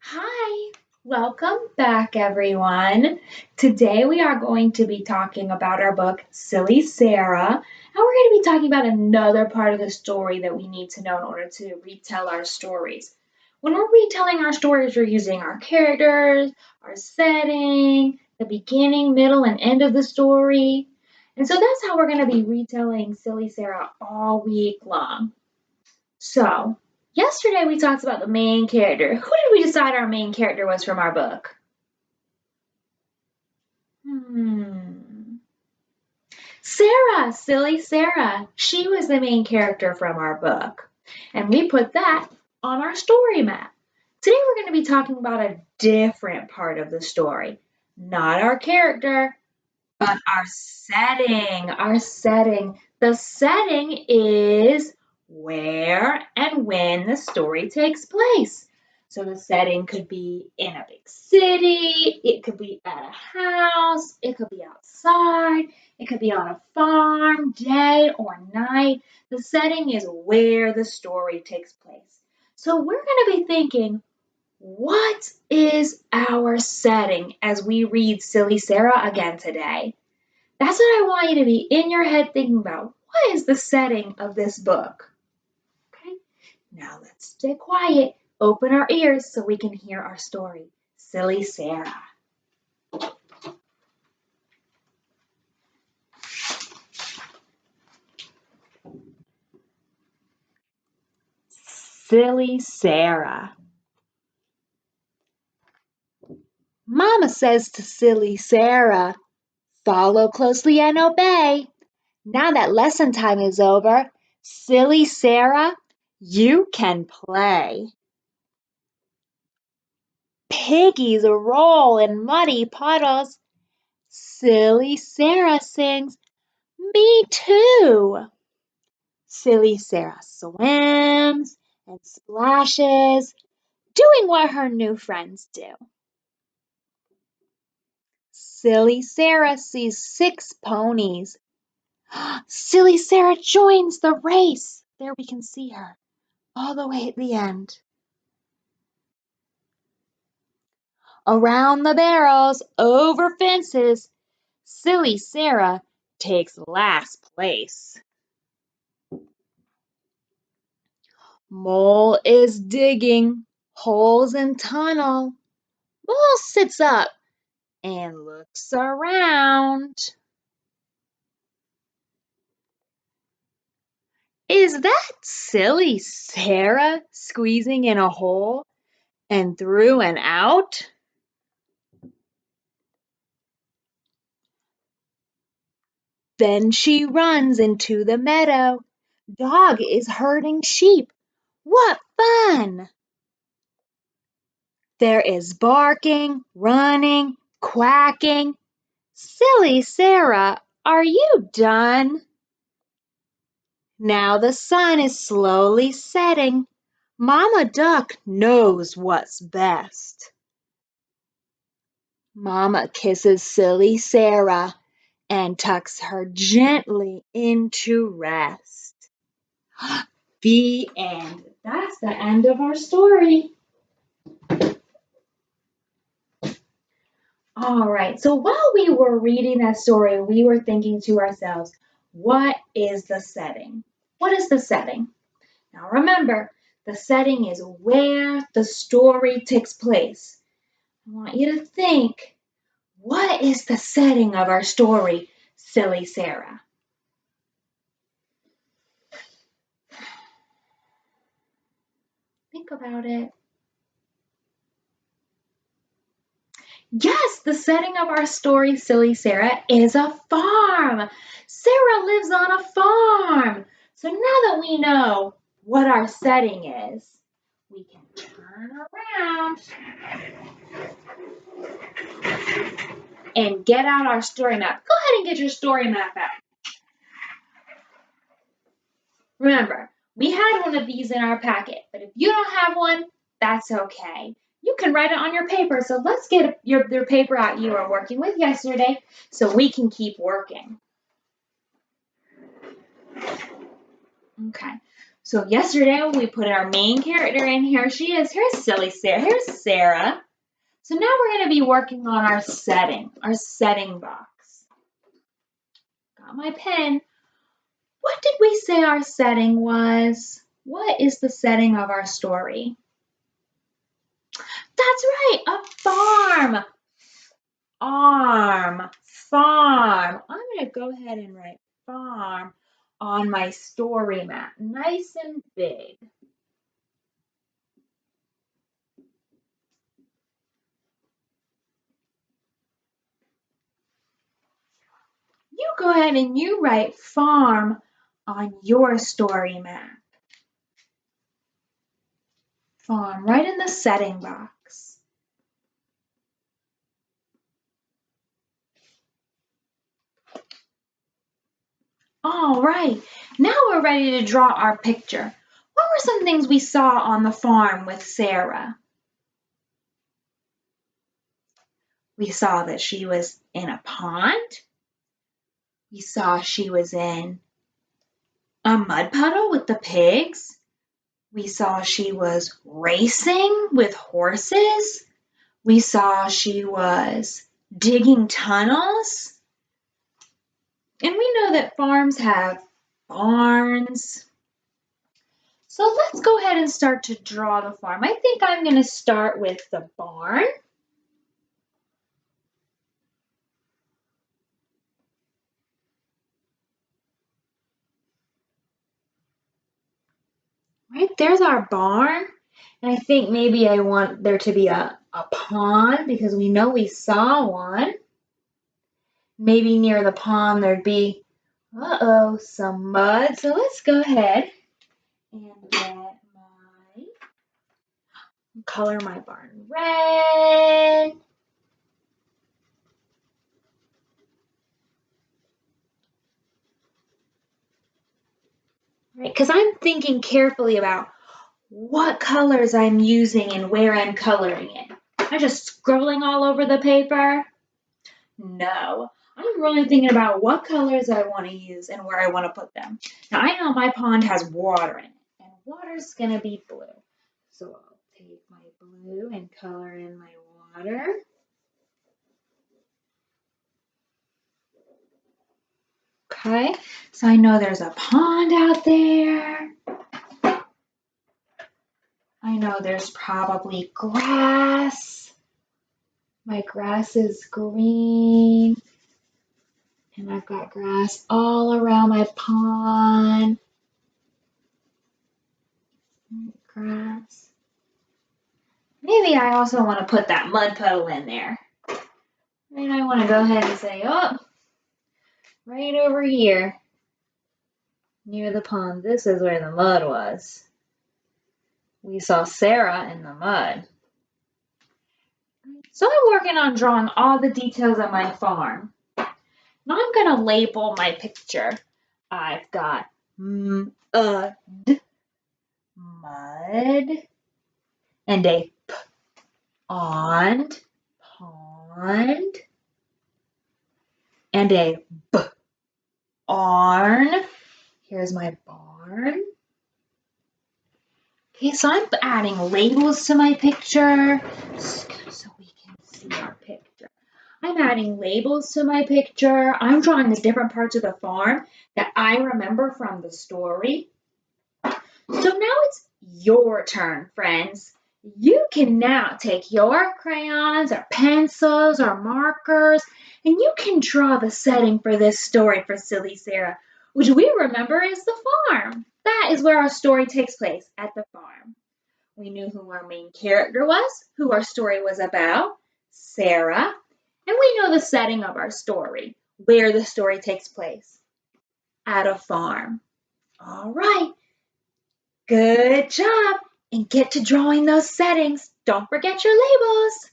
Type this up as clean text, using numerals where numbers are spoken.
Hi, welcome back, everyone. Today we are going to be talking about our book, Silly Sarah, and we're going to be talking about another part of the story that we need to know in order to retell our stories. When we're retelling our stories, we're using our characters, our setting, the beginning, middle, and end of the story. And so that's how we're going to be retelling Silly Sarah all week long. So, yesterday we talked about the main character. Who did we decide our main character was from our book? Sarah, silly Sarah. She was the main character from our book. And we put that on our story map. Today we're going to be talking about a different part of the story. Not our character, but our setting. Our setting. The setting is where and when the story takes place. So the setting could be in a big city, it could be at a house, it could be outside, it could be on a farm, day or night. The setting is where the story takes place. So we're going to be thinking, what is our setting as we read Silly Sarah again today? That's what I want you to be in your head thinking about. What is the setting of this book? Okay, now let's stay quiet, open our ears so we can hear our story. Silly Sarah. Silly Sarah. Mama says to Silly Sarah, follow closely and obey. Now that lesson time is over, Silly Sarah, you can play. Piggies roll in muddy puddles. Silly Sarah sings, me too. Silly Sarah swims and splashes, doing what her new friends do. Silly Sarah sees 6 ponies. Silly Sarah joins the race. There we can see her all the way at the end. Around the barrels, over fences, Silly Sarah takes last place. Mole is digging holes in tunnel. Mole sits up and looks around. Is that silly Sarah squeezing in a hole and through and out? Then she runs into the meadow. Dog is herding sheep. What fun! There is barking, running, quacking. Silly Sarah, are you done? Now the sun is slowly setting. Mama Duck knows what's best. Mama kisses Silly Sarah and tucks her gently into rest. The end. That's the end of our story. All right, so while we were reading that story, we were thinking to ourselves, what is the setting? What is the setting? Now remember, the setting is where the story takes place. I want you to think, what is the setting of our story, Silly Sarah? Think about it. Yes, the setting of our story, Silly Sarah, is a farm. Sarah lives on a farm. So now that we know what our setting is, we can turn around and get out our story map. Go ahead and get your story map out. Remember, we had one of these in our packet, but if you don't have one, that's okay. You can write it on your paper. So let's get your paper out you were working with yesterday so we can keep working. Okay, So yesterday we put our main character in. Here she is. Here's silly Sarah. Here's Sarah. So now we're going to be working on our setting box. Got my pen. What did we say our setting was? What is the setting of our story? That's right, a farm. Farm. I'm going to go ahead and write farm on my story map, nice and big. You go ahead and you write farm on your story map. Farm, right in the setting box. All right, now we're ready to draw our picture. What were some things we saw on the farm with Sarah? We saw that she was in a pond. We saw she was in a mud puddle with the pigs. We saw she was racing with horses. We saw she was digging tunnels. And we know that farms have barns. So let's go ahead and start to draw the farm. I think I'm going to start with the barn. Right, there's our barn. And I think maybe I want there to be a pond because we know we saw one. Maybe near the pond there'd be, some mud. So let's go ahead and color my barn red. Right, because I'm thinking carefully about what colors I'm using and where I'm coloring it. Am I just scrolling all over the paper? No. I'm really thinking about what colors I want to use and where I want to put them. Now, I know my pond has water in it, and water's going to be blue. So I'll take my blue and color in my water. Okay, so I know there's a pond out there. I know there's probably grass. My grass is green. And I've got grass all around my pond. Grass. Maybe I also want to put that mud puddle in there. And I want to go ahead and say, oh, right over here, near the pond, this is where the mud was. We saw Sarah in the mud. So I'm working on drawing all the details of my farm. Now I'm going to label my picture. I've got mud, and a pond, and a barn. Here's my barn. Okay, so I'm adding labels to my picture so we can see our picture. I'm adding labels to my picture. I'm drawing the different parts of the farm that I remember from the story. So now it's your turn, friends. You can now take your crayons or pencils or markers and you can draw the setting for this story for Silly Sarah, which we remember is the farm. That is where our story takes place, at the farm. We knew who our main character was, who our story was about, Sarah, and we know the setting of our story, where the story takes place, at a farm. All right. Good job. And get to drawing those settings. Don't forget your labels.